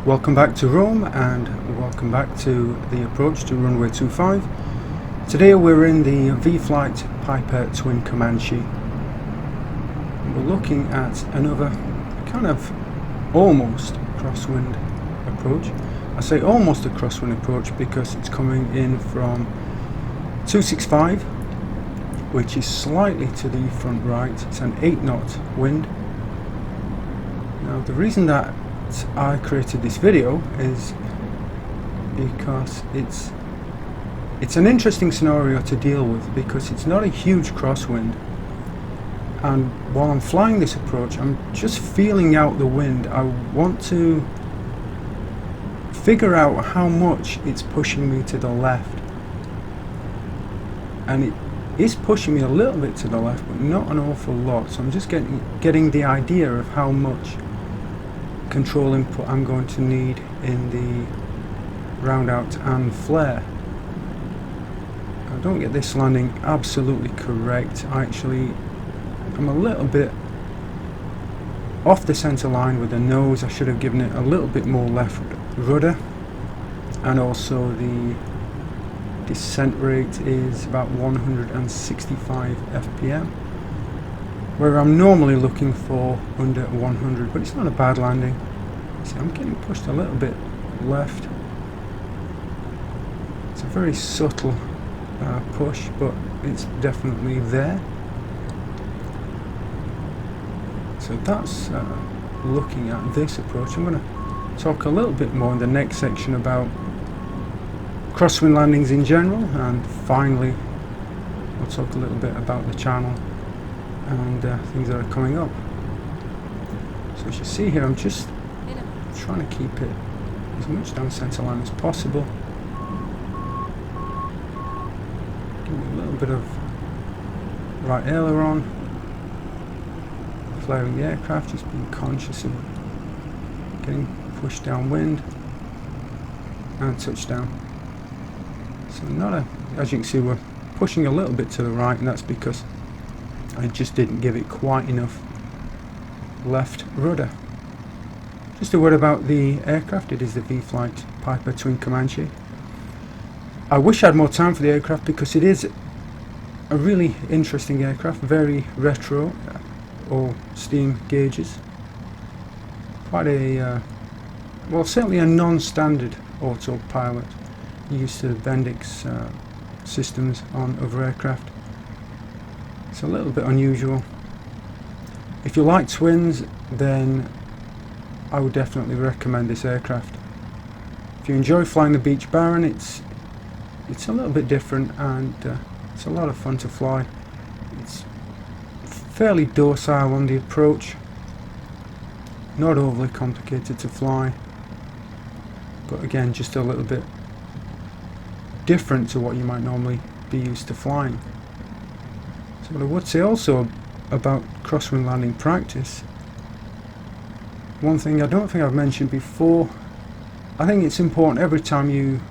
Welcome back to Rome and welcome back to the approach to runway 25. Today we're in the vFlyte Piper Twin Comanche. We're looking at another kind of almost crosswind approach. I say almost a crosswind approach because it's coming in from 265, which is slightly to the front right. It's an 8-knot wind. Now the reason that I created this video is because it's an interesting scenario to deal with, because it's not a huge crosswind, and while I'm flying this approach I'm just feeling out the wind. I want to figure out how much it's pushing me to the left, and it is pushing me a little bit to the left but not an awful lot, so I'm just getting the idea of how much control input I'm going to need in the round out and flare. I don't get this landing absolutely correct. I'm a little bit off the center line with the nose. I should have given it a little bit more left rudder, and also the descent rate is about 165 fpm, where I'm normally looking for under 100, but it's not a bad landing. See, I'm getting pushed a little bit left. It's a very subtle push, but it's definitely there. So that's looking at this approach. I'm going to talk a little bit more in the next section about crosswind landings in general, and finally I'll talk a little bit about the channel and things that are coming up. So as you see here, I'm just trying to keep it as much down center line as possible. Give me a little bit of right aileron, flaring the aircraft, just being conscious of getting pushed downwind, and touchdown. So as you can see, we're pushing a little bit to the right, and that's because I just didn't give it quite enough left rudder. Just a word about the aircraft. It is the vFlyte Piper Twin Comanche. I wish I had more time for the aircraft because it is a really interesting aircraft, very retro, all steam gauges. Quite a, well, certainly a non-standard autopilot. Used to Bendix systems on other aircraft. It's a little bit unusual. If you like twins, then I would definitely recommend this aircraft. If you enjoy flying the Beech Baron, it's a little bit different, and it's a lot of fun to fly. It's fairly docile on the approach, not overly complicated to fly, but again just a little bit different to what you might normally be used to flying. So what I would say also about crosswind landing practice, one thing I don't think I've mentioned before, I think it's important every time you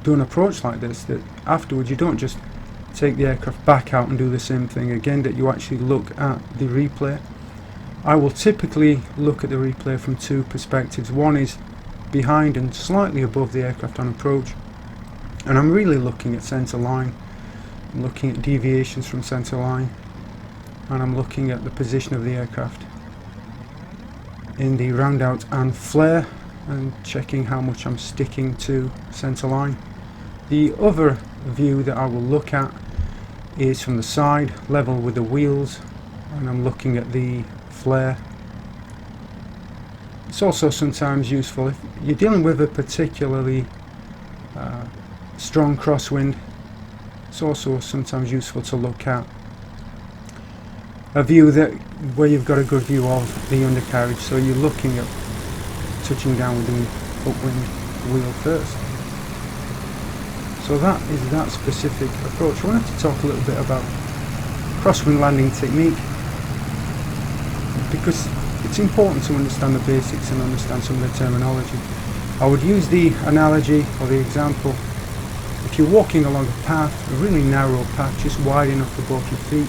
do an approach like this that afterwards you don't just take the aircraft back out and do the same thing again, that you actually look at the replay. I will typically look at the replay from two perspectives. One is behind and slightly above the aircraft on approach, and I'm really looking at center line. I'm looking at deviations from center line, and I'm looking at the position of the aircraft in the round out and flare, and checking how much I'm sticking to center line. The other view that I will look at is from the side, level with the wheels, and I'm looking at the flare. It's also sometimes useful if you're dealing with a particularly strong crosswind. It's also sometimes useful to look at a view where you've got a good view of the undercarriage, so you're looking at touching down with the upwind wheel first. So that is that specific approach. I wanted to talk a little bit about crosswind landing technique, because it's important to understand the basics and understand some of the terminology. I would use the analogy or the example, if you're walking along a path, a really narrow path, just wide enough for both your feet,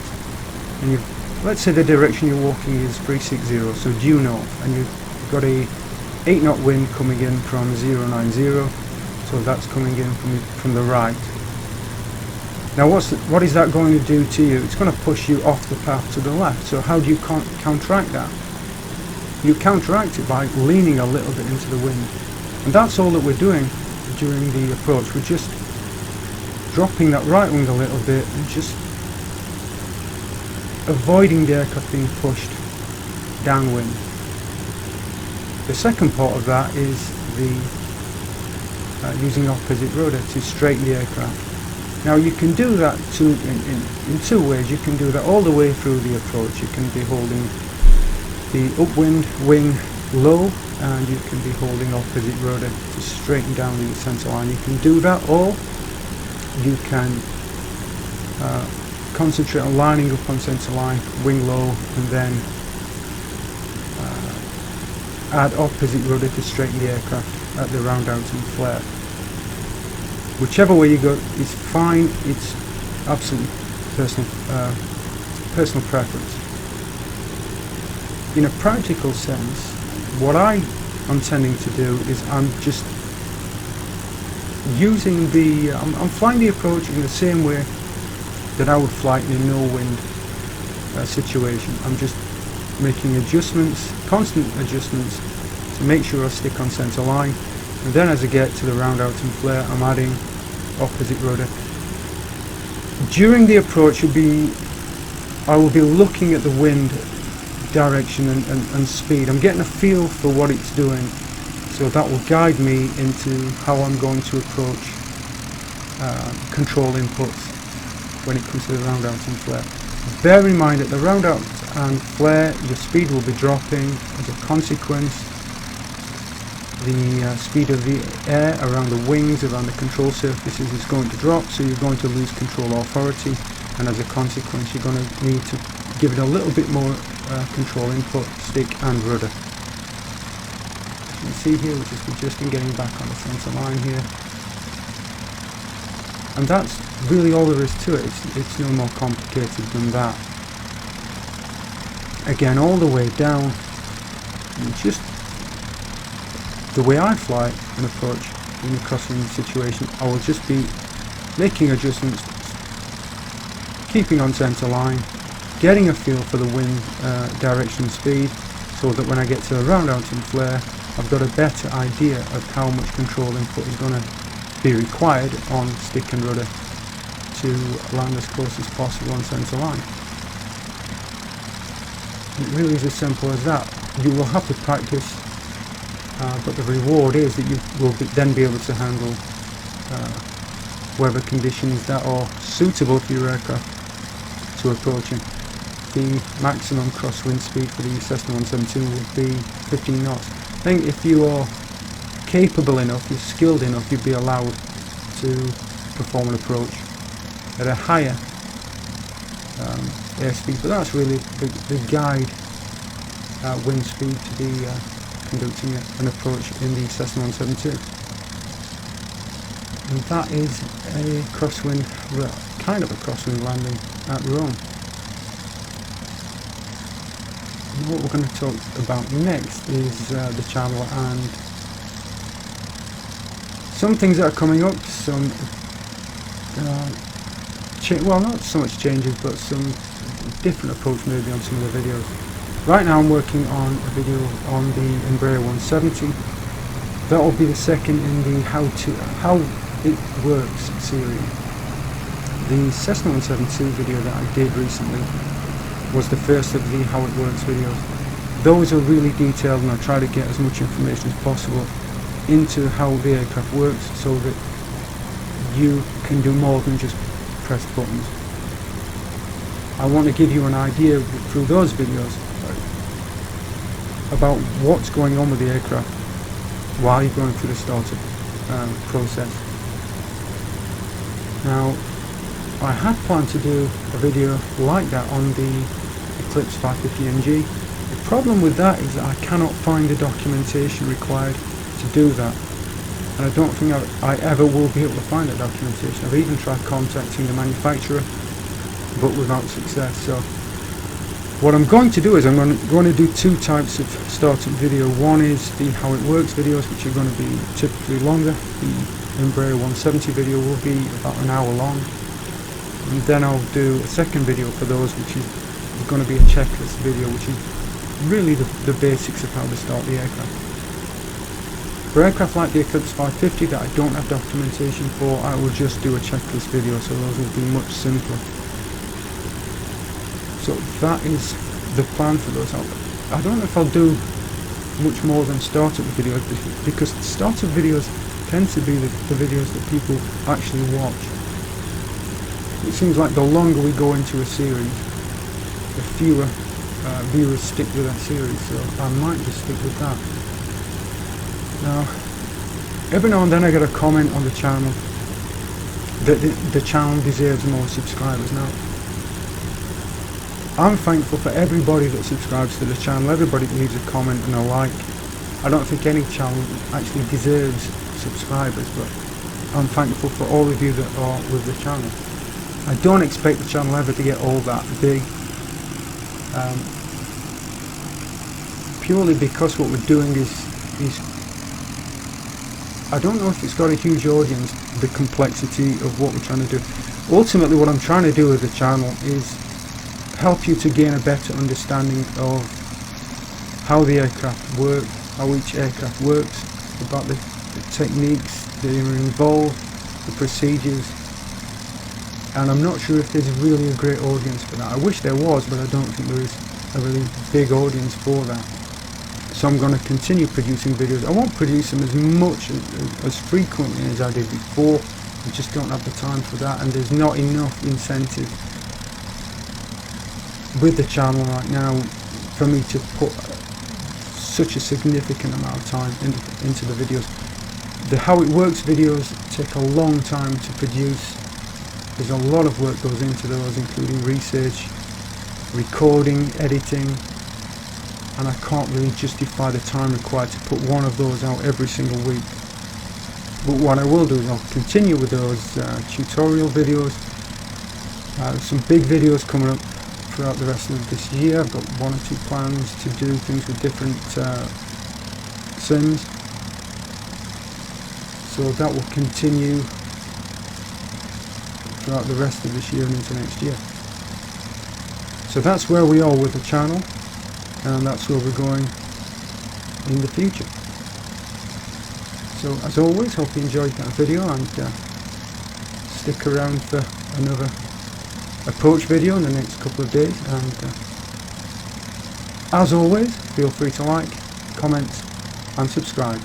and let's say the direction you're walking is 360, so due north, and you've got a 8 knot wind coming in from 090, so that's coming in from the right. Now what is that going to do to you? It's going to push you off the path to the left. So how do you counteract that? You counteract it by leaning a little bit into the wind, and that's all that we're doing during the approach. We're just dropping that right wing a little bit and just avoiding the aircraft being pushed downwind. The second part of that is the using opposite rudder to straighten the aircraft. Now you can do that in two ways. You can do that all the way through the approach. You can be holding the upwind wing low, and you can be holding opposite rudder to straighten down the centre line. You can do that, or you can concentrate on lining up on centre line, wing low, and then add opposite rudder to straighten the aircraft at the round out and flare. Whichever way you go is fine. It's absolutely personal preference. In a practical sense, what I am tending to do is I'm just using I'm flying the approach in the same way that I would fly it in a no wind situation. I'm just making adjustments, constant adjustments, to make sure I stick on centre line, and then as I get to the round out and flare, I'm adding opposite rudder. During the approach I will be looking at the wind direction and speed. I'm getting a feel for what it's doing, so that will guide me into how I'm going to approach control inputs when it comes to the round out and flare. Bear in mind, at the round out and flare, your speed will be dropping. As a consequence, the speed of the air around the wings, around the control surfaces, is going to drop, so you're going to lose control authority, and as a consequence you're going to need to give it a little bit more control input, stick and rudder. As you can see here, we're just adjusting, getting back on the centre line here, and that's really all there is to it. It's no more complicated than that. Again, all the way down, and just the way I fly and approach in a crosswind situation, I will just be making adjustments, keeping on centre line, getting a feel for the wind direction and speed, so that when I get to the round out and flare, I've got a better idea of how much control input is going to be required on stick and rudder to land as close as possible on centre line. It really is as simple as that. You will have to practice, but the reward is that you will then be able to handle weather conditions that are suitable for your aircraft to approaching. The maximum crosswind speed for the Cessna 172 would be 15 knots. I think if you are capable enough, you're skilled enough, you'd be allowed to perform an approach at a higher airspeed, but that's really the guide wind speed to be conducting an approach in the Cessna 172. And that is a crosswind, kind of a crosswind landing at Rome. And what we're going to talk about next is the channel and some things that are coming up, some well, not so much changes, but some different approach maybe on some of the videos. Right now I'm working on a video on the Embraer 170. That will be the second in the how it works series. The Cessna 172 video that I did recently was the first of the how it works videos. Those are really detailed, and I try to get as much information as possible into how the aircraft works, so that you can do more than just press buttons. I want to give you an idea through those videos about what's going on with the aircraft while you're going through the startup process. Now, I had planned to do a video like that on the Eclipse 550NG. The problem with that is that I cannot find the documentation required to do that, and I don't think I ever will be able to find that documentation. I've even tried contacting the manufacturer, but without success. So what I'm going to do is I'm going to do two types of startup video. One is the how it works videos, which are going to be typically longer. The Embraer 170 video will be about an hour long, and then I'll do a second video for those, which is going to be a checklist video, which is really the basics of how to start the aircraft. For aircraft like the Eclipse 550 that I don't have documentation for, I will just do a checklist video, so those will be much simpler. So that is the plan for those. I don't know if I'll do much more than startup videos, because startup videos tend to be the videos that people actually watch. It seems like the longer we go into a series, the fewer viewers stick with that series, so I might just stick with that. Now, every now and then I get a comment on the channel that the channel deserves more subscribers. Now, I'm thankful for everybody that subscribes to the channel, everybody that leaves a comment and a like. I don't think any channel actually deserves subscribers, but I'm thankful for all of you that are with the channel. I don't expect the channel ever to get all that big, purely because what we're doing is I don't know if it's got a huge audience, the complexity of what we're trying to do. Ultimately, what I'm trying to do with the channel is help you to gain a better understanding of how the aircraft work, how each aircraft works, about the techniques that are involved, the procedures, and I'm not sure if there's really a great audience for that. I wish there was, but I don't think there is a really big audience for that. So I'm going to continue producing videos. I won't produce them as much, as frequently as I did before. I just don't have the time for that, and there's not enough incentive with the channel right now for me to put such a significant amount of time into the videos. The how it works videos take a long time to produce. There's a lot of work goes into those, including research, recording, editing, and I can't really justify the time required to put one of those out every single week. But what I will do is I'll continue with those tutorial videos. Some big videos coming up throughout the rest of this year. I've got one or two plans to do things with different sims, so that will continue throughout the rest of this year and into next year. So that's where we are with the channel, and that's where we're going in the future. So as always, hope you enjoyed that video, and stick around for another approach video in the next couple of days. And as always, feel free to like, comment and subscribe.